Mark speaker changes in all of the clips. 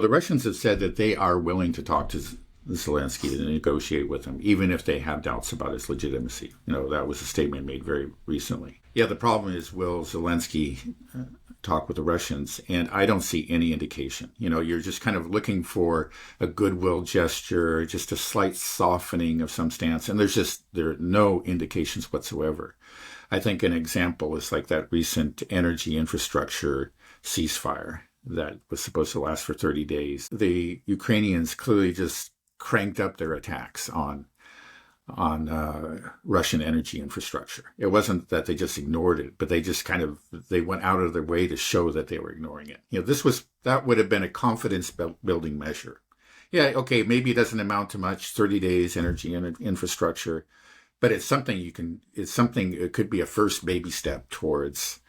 Speaker 1: The Russians have said that they are willing to talk to Zelensky to negotiate with him, even if they have doubts about his legitimacy. That was a statement made very recently. Yeah, the problem is, will Zelensky talk with the Russians? And I don't see any indication. You're just kind of looking for a goodwill gesture, just a slight softening of some stance. And there are no indications whatsoever. I think an example is like that recent energy infrastructure ceasefire that was supposed to last for 30 days. The Ukrainians clearly just cranked up their attacks on Russian energy infrastructure. It wasn't that they just ignored it, but they went out of their way to show that they were ignoring it. That would have been a confidence building measure. Yeah, okay, maybe it doesn't amount to much, 30 days energy infrastructure, but it's something it could be a first baby step towards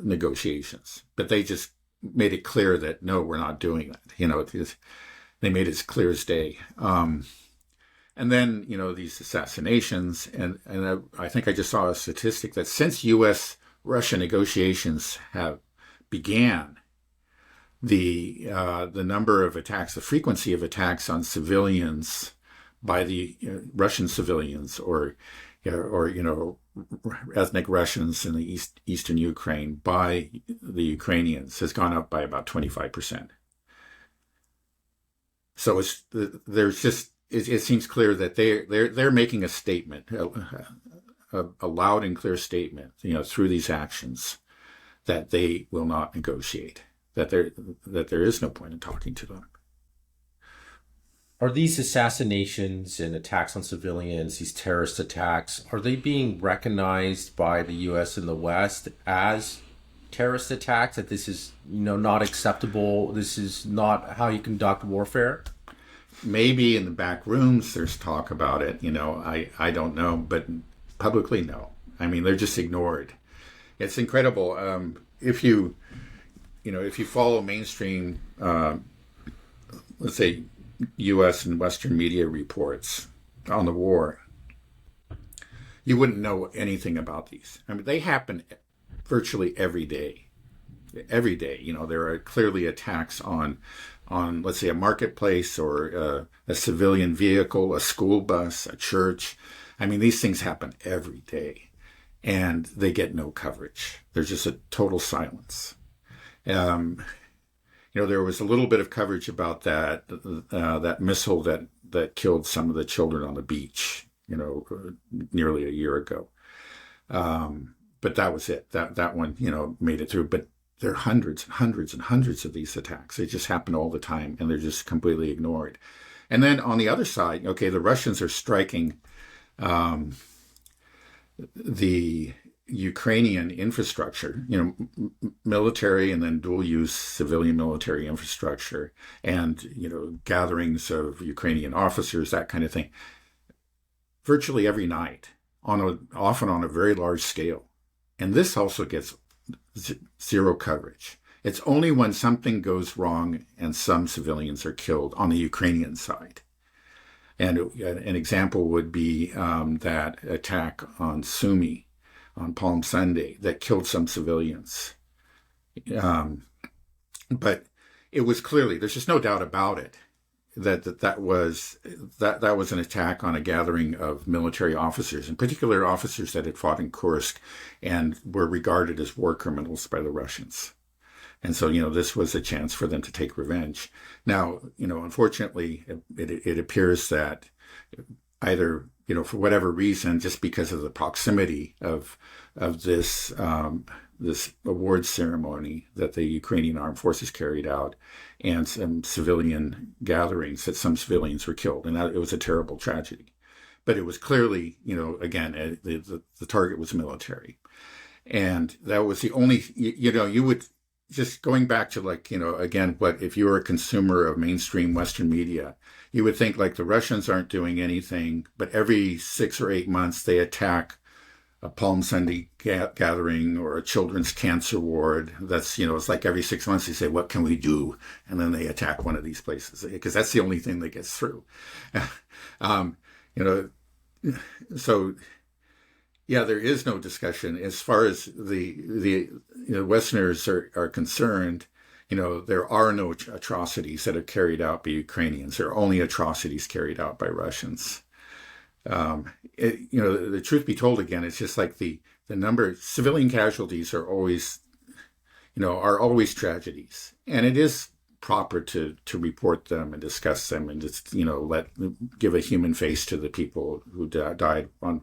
Speaker 1: negotiations. But they just made it clear that no, we're not doing that. They made it as clear as day. And then, these assassinations, and I think I just saw a statistic that since U.S.-Russia negotiations have began, the number of attacks, the frequency of attacks on civilians by the Russian civilians or ethnic Russians in the eastern Ukraine by the Ukrainians has gone up by about 25%. So it seems clear that they're making a statement, a loud and clear statement, through these actions, that they will not negotiate, that there is no point in talking to them.
Speaker 2: Are these assassinations and attacks on civilians, these terrorist attacks, are they being recognized by the U.S. and the West as terrorist attacks, that this is, not acceptable, this is not how you conduct warfare?
Speaker 1: Maybe in the back rooms there's talk about it, I don't know, but publicly, no. I mean, they're just ignored. It's incredible. If you follow mainstream, let's say, U.S. and Western media reports on the war, you wouldn't know anything about these. I mean, they happen virtually every day. Every day, there are clearly attacks on, let's say, a marketplace or a civilian vehicle, a school bus, a church. I mean, these things happen every day, and they get no coverage. There's just a total silence. There was a little bit of coverage about that missile that killed some of the children on the beach, nearly a year ago. But that was it. That one, made it through. But there are hundreds and hundreds and hundreds of these attacks. They just happen all the time, and they're just completely ignored. And then on the other side, okay, the Russians are striking the Ukrainian infrastructure, military and then dual-use civilian military infrastructure, and gatherings of Ukrainian officers, that kind of thing, virtually every night, often on a very large scale. And this also gets zero coverage. It's only when something goes wrong and some civilians are killed on the Ukrainian side. And an example would be that attack on Sumy on Palm Sunday that killed some civilians. But it was clearly, there's just no doubt about it, that was an attack on a gathering of military officers, in particular officers that had fought in Kursk and were regarded as war criminals by the Russians. And so, this was a chance for them to take revenge. Now, unfortunately, it appears that either, for whatever reason, just because of the proximity of this award ceremony that the Ukrainian armed forces carried out and some civilian gatherings, that some civilians were killed. And it was a terrible tragedy. But it was clearly, again, the target was military. And that was the only, you would, just going back to again, if you were a consumer of mainstream Western media, you would think the Russians aren't doing anything, but every 6 or 8 months they attack a Palm Sunday gathering or a children's cancer ward. That's, it's like every 6 months they say, what can we do? And then they attack one of these places because that's the only thing that gets through. So yeah, there is no discussion as far as the Westerners are concerned. there are no atrocities that are carried out by Ukrainians. There are only atrocities carried out by Russians. The truth be told, again, it's just like the number civilian casualties are always tragedies, and it is proper to report them and discuss them and just give a human face to the people who died on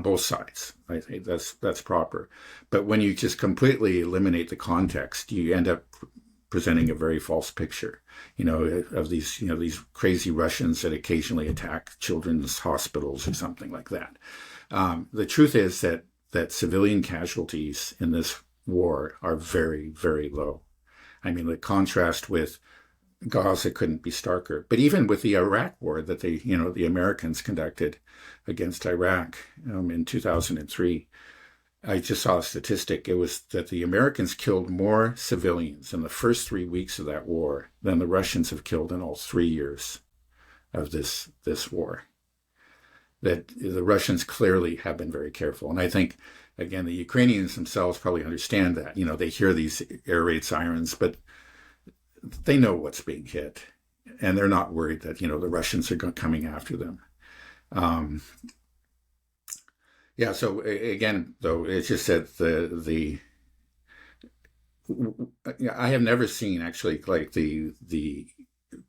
Speaker 1: both sides. I think that's proper. But when you just completely eliminate the context, you end up presenting a very false picture, of these crazy Russians that occasionally attack children's hospitals or something like that. The truth is that civilian casualties in this war are very, very low. I mean, the contrast with Gaza couldn't be starker. But even with the Iraq war that the Americans conducted against Iraq in 2003, I just saw a statistic. It was that the Americans killed more civilians in the first 3 weeks of that war than the Russians have killed in all 3 years of this war. That the Russians clearly have been very careful. And I think, again, the Ukrainians themselves probably understand that. They hear these air raid sirens, but they know what's being hit. And they're not worried that, the Russians are coming after them. So again, though, it's just that I have never seen actually like the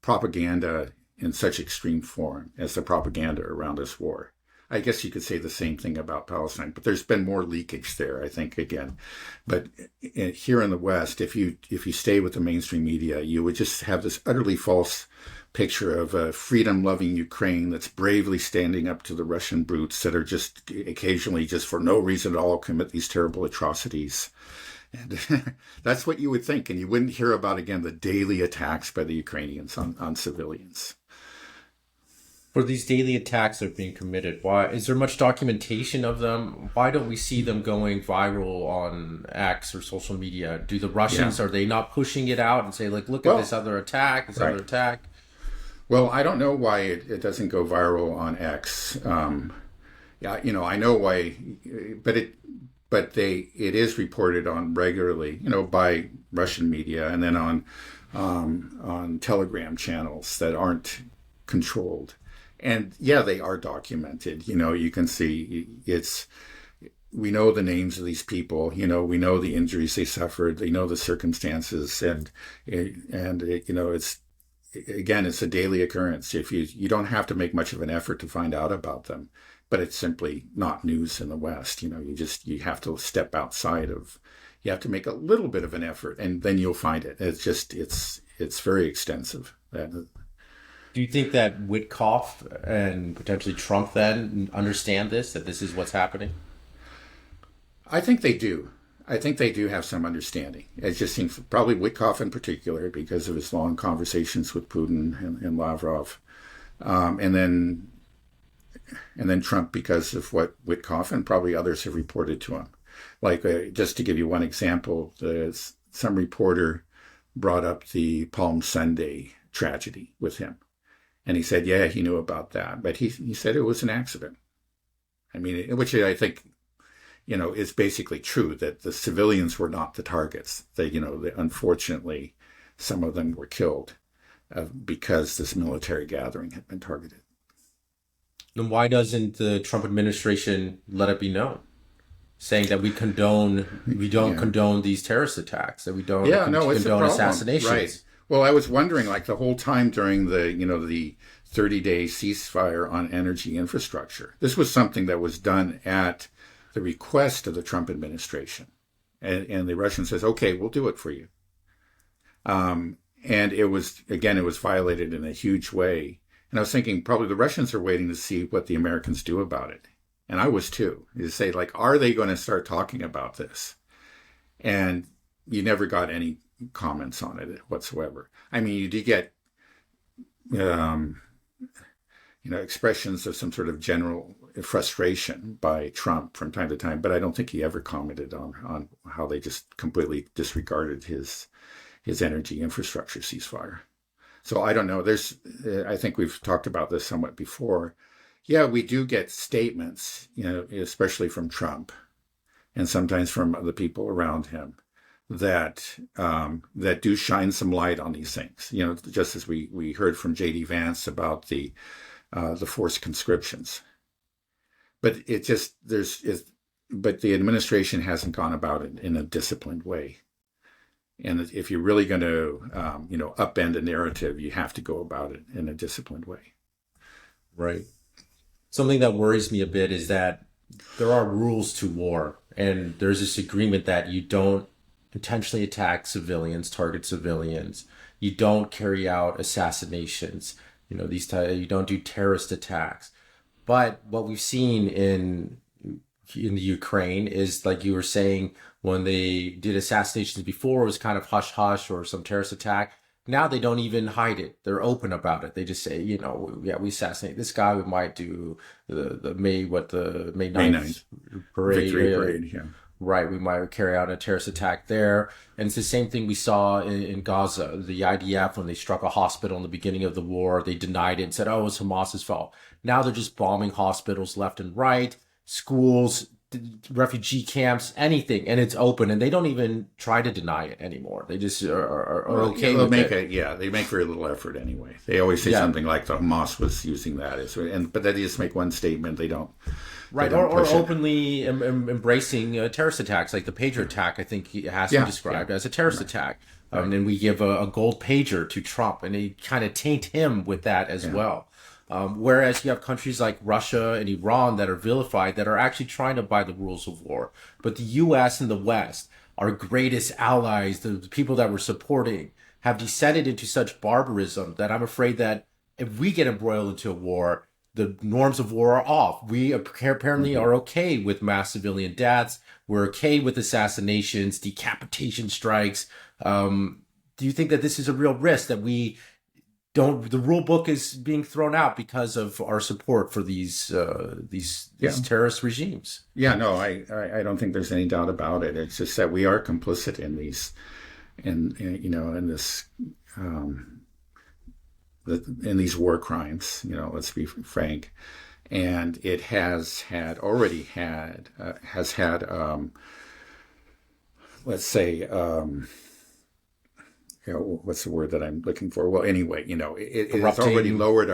Speaker 1: propaganda in such extreme form as the propaganda around this war. I guess you could say the same thing about Palestine, but there's been more leakage there, I think, again. But here in the West, if you stay with the mainstream media, you would just have this utterly false picture of a freedom-loving Ukraine that's bravely standing up to the Russian brutes that are just occasionally, just for no reason at all, commit these terrible atrocities. And that's what you would think. And you wouldn't hear about, again, the daily attacks by the Ukrainians on civilians.
Speaker 2: For these daily attacks that are being committed, why is there much documentation of them? Why don't we see them going viral on X or social media? Do the Russians, are they not pushing it out and say, like, look at this other attack, other attack?
Speaker 1: Well, I don't know why it doesn't go viral on X. I know why, but it is reported on regularly, by Russian media and then on Telegram channels that aren't controlled. And they are documented. You can see we know the names of these people. We know the injuries they suffered. They know the circumstances, and it's a daily occurrence. If you don't have to make much of an effort to find out about them, but it's simply not news in the West. You have to step outside of. You have to make a little bit of an effort, and then you'll find it. It's very extensive.
Speaker 2: Do you think that Witkoff and potentially Trump then understand that this is what's happening?
Speaker 1: I think they do. I think they do have some understanding. It just seems probably Witkoff in particular because of his long conversations with Putin and Lavrov, and then Trump because of what Witkoff and probably others have reported to him. Like just to give you one example, some reporter brought up the Palm Sunday tragedy with him. And he said, he knew about that. But he said it was an accident. I mean, which I think, is basically true, that the civilians were not the targets. Unfortunately, some of them were killed because this military gathering had been targeted.
Speaker 2: Then why doesn't the Trump administration let it be known? Saying that we don't condone these terrorist attacks, that we don't condone assassinations. Right.
Speaker 1: Well, I was wondering, like the whole time during the 30-day ceasefire on energy infrastructure, this was something that was done at the request of the Trump administration. And the Russian says, okay, we'll do it for you. And it was violated in a huge way. And I was thinking probably the Russians are waiting to see what the Americans do about it. And I was too, to say, like, are they going to start talking about this? And you never got any comments on it whatsoever. I mean, you do get, expressions of some sort of general frustration by Trump from time to time, but I don't think he ever commented on how they just completely disregarded his energy infrastructure ceasefire. So I don't know. I think we've talked about this somewhat before. Yeah, we do get statements, especially from Trump and sometimes from the people around him. that do shine some light on these things. Just as we heard from J.D. Vance about the forced conscriptions, but but the administration hasn't gone about it in a disciplined way. And if you're really going to, upend a narrative, you have to go about it in a disciplined way.
Speaker 2: Right. Something that worries me a bit is that there are rules to war, and there's this agreement that you don't intentionally attack civilians, target civilians. You don't carry out assassinations. You don't do terrorist attacks. But what we've seen in the Ukraine is, like you were saying, when they did assassinations before, it was kind of hush hush or some terrorist attack. Now they don't even hide it. They're open about it. They just say, we assassinate this guy. We might do the May 9th parade.
Speaker 1: Victory parade, yeah.
Speaker 2: Right. We might carry out a terrorist attack there. And it's the same thing we saw in Gaza. The IDF, when they struck a hospital in the beginning of the war, they denied it and said, it's Hamas's fault. Now they're just bombing hospitals left and right, schools, refugee camps, anything, and it's open, and they don't even try to deny it anymore. They just are okay with it.
Speaker 1: They make very little effort anyway. They always say something like the Hamas was using that but they just make one statement. They don't.
Speaker 2: Right, or openly embracing terrorist attacks, like the pager attack. I think it has to be described as a terrorist attack. And we give a gold pager to Trump, and they kind of taint him with that as well. Whereas you have countries like Russia and Iran that are vilified, that are actually trying to by the rules of war. But the U.S. and the West, our greatest allies, the people that we're supporting, have descended into such barbarism that I'm afraid that if we get embroiled into a war, the norms of war are off. We apparently are okay with mass civilian deaths. We're okay with assassinations, decapitation strikes. Do you think that this is a real risk, that the rule book is being thrown out because of our support for these terrorist regimes?
Speaker 1: Yeah, no, I don't think there's any doubt about it. It's just that we are complicit in these, in these war crimes. Let's be frank, and it has had let's say. What's the word that I'm looking for? Well, anyway, it has already lowered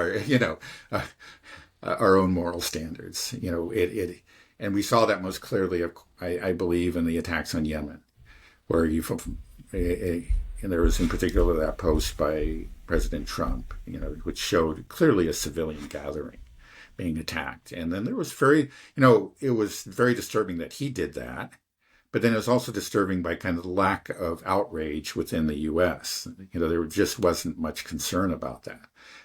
Speaker 1: our own moral standards. And we saw that most clearly, I believe, in the attacks on Yemen, where and there was in particular that post by President Trump, which showed clearly a civilian gathering being attacked. And then there was it was very disturbing that he did that. But then it was also disturbing by kind of the lack of outrage within the U.S. There just wasn't much concern about that.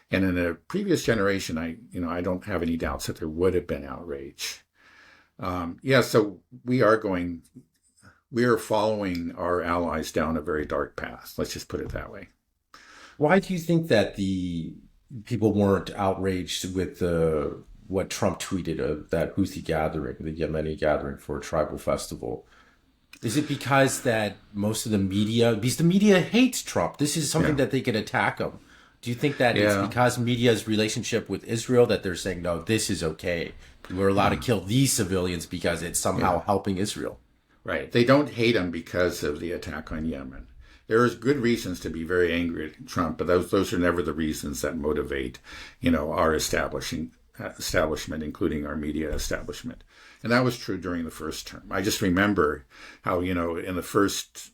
Speaker 1: And in a previous generation, I don't have any doubts that there would have been outrage. So we are following our allies down a very dark path. Let's just put it that way.
Speaker 2: Why do you think that the people weren't outraged with what Trump tweeted of that Houthi gathering, the Yemeni gathering for a tribal festival? Is it because that most of the media, because the media hates Trump, this is something that they could attack him? Do you think that it's because media's relationship with Israel that they're saying, no, this is okay, we're allowed to kill these civilians because it's somehow helping Israel?
Speaker 1: Right. They don't hate him because of the attack on Yemen. There is good reasons to be very angry at Trump, but those are never the reasons that motivate, our establishment, including our media establishment. And that was true during the first term. I just remember how, in the first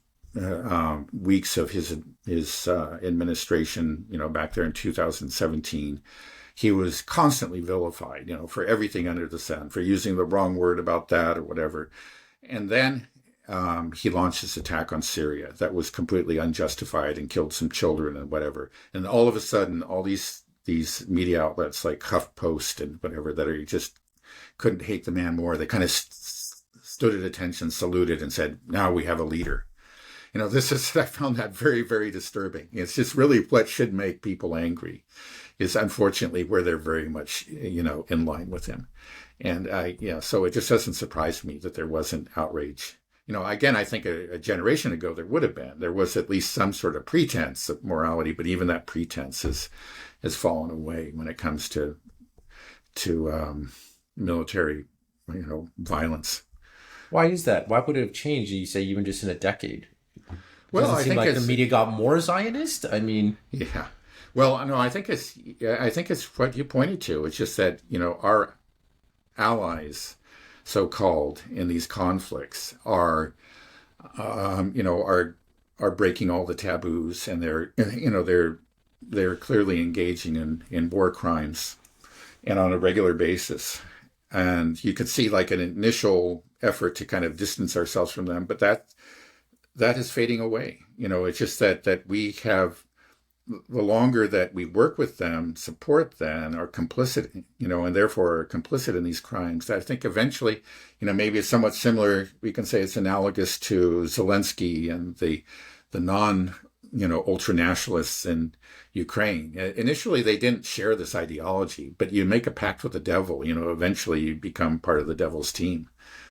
Speaker 1: weeks of his administration, back there in 2017, he was constantly vilified, for everything under the sun, for using the wrong word about that or whatever. And then he launched this attack on Syria that was completely unjustified and killed some children and whatever. And all of a sudden, all these media outlets like HuffPost and whatever that are just couldn't hate the man more. They kind of stood at attention, saluted, and said, now we have a leader. I found that very, very disturbing. It's just really what should make people angry is unfortunately where they're very much, in line with him. And so it just doesn't surprise me that there wasn't outrage. Again, I think a generation ago there would have been. There was at least some sort of pretense of morality, but even that pretense has fallen away when it comes to military, violence.
Speaker 2: Why is that? Why would it have changed, you say, even just in a decade? It
Speaker 1: Well,
Speaker 2: doesn't
Speaker 1: I
Speaker 2: seem
Speaker 1: think
Speaker 2: like the
Speaker 1: it's
Speaker 2: media got more Zionist. I mean,
Speaker 1: yeah. Well, no, I think it's what you pointed to. It's just that our allies, so called, in these conflicts are breaking all the taboos, and they're clearly engaging in war crimes and on a regular basis. And you could see like an initial effort to kind of distance ourselves from them, but that is fading away. It's just that we have the longer that we work with them, support them, are complicit, and therefore are complicit in these crimes. I think eventually, maybe it's somewhat similar. We can say it's analogous to Zelensky and the non, ultra nationalists in Ukraine. Initially, they didn't share this ideology, but you make a pact with the devil. Eventually you become part of the devil's team.